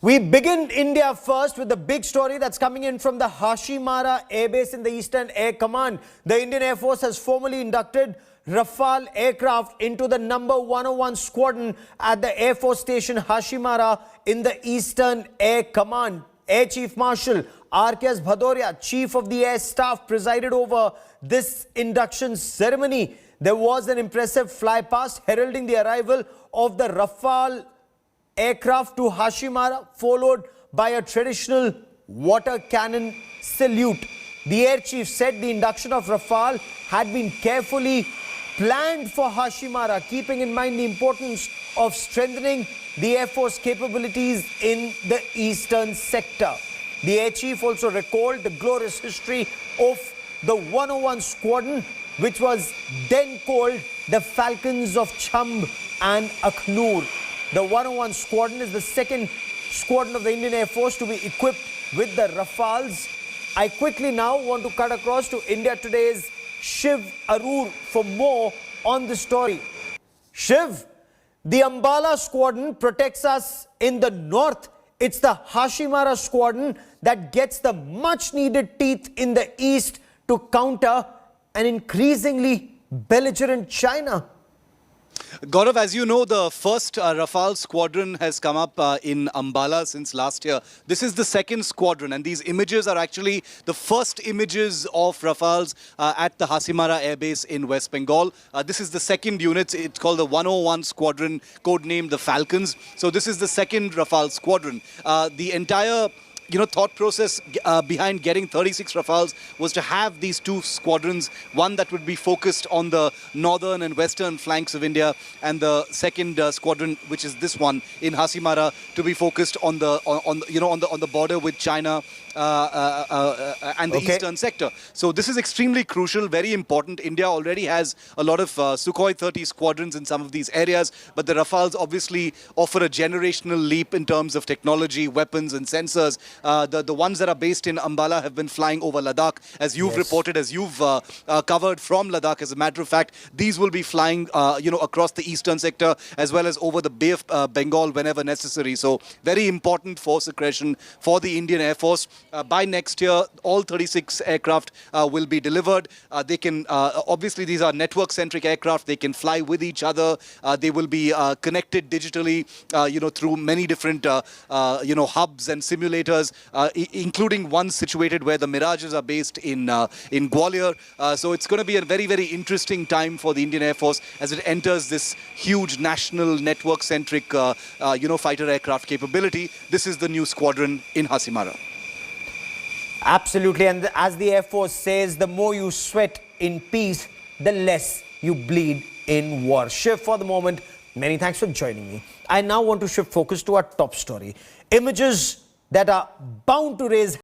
We begin India first with the big story that's coming in from the Hasimara Airbase in the Eastern Air Command. The Indian Air Force has formally inducted Rafale aircraft into the number 101 Squadron at the Air Force Station Hasimara in the Eastern Air Command. Air Chief Marshal RKS Bhadauria, Chief of the Air Staff, presided over this induction ceremony. There was an impressive flypast heralding the arrival of the Rafale aircraft to Hasimara, followed by a traditional water cannon salute. The air chief said the induction of Rafale had been carefully planned for Hasimara, keeping in mind the importance of strengthening the Air Force capabilities in the eastern sector. The air chief also recalled the glorious history of the 101 Squadron, which was then called the Falcons of Chamb and Akhnur. The 101 Squadron is the second squadron of the Indian Air Force to be equipped with the Rafales. I quickly now want to cut across to India Today's Shiv Arur for more on the story. Shiv, the Ambala Squadron protects us in the north. It's the Hasimara Squadron that gets the much needed teeth in the east to counter an increasingly belligerent China. Gaurav, as you know, the first Rafale squadron has come up in Ambala since last year. This is the second squadron, and these images are actually the first images of Rafales at the Hasimara Airbase in West Bengal. This is the second unit. It's called the 101 Squadron, codenamed the Falcons. So this is the second Rafale squadron. The entire thought process behind getting 36 Rafales was to have these two squadrons, one that would be focused on the northern and western flanks of India, and the second squadron, which is this one in Hasimara, to be focused on the border with China and the eastern sector. So this is extremely crucial, very important. India already has a lot of Sukhoi 30 squadrons in some of these areas, but the Rafales obviously offer a generational leap in terms of technology, weapons and sensors. The ones that are based in Ambala have been flying over Ladakh, as you've reported, as you've covered from Ladakh. As a matter of fact, these will be flying across the eastern sector as well as over the Bay of Bengal whenever necessary. So very important force aggression for the Indian Air Force. By next year, all 36 aircraft will be delivered. They can, obviously, these are network-centric aircraft. They can fly with each other. They will be connected digitally, through many different, hubs and simulators, including one situated where the Mirages are based in Gwalior. So it's going to be a very, very interesting time for the Indian Air Force as it enters this huge national network-centric, fighter aircraft capability. This is the new squadron in Hasimara. Absolutely, and as the Air Force says, the more you sweat in peace, the less you bleed in war. Shiv, for the moment, many thanks for joining me. I now want to shift focus to our top story. Images that are bound to raise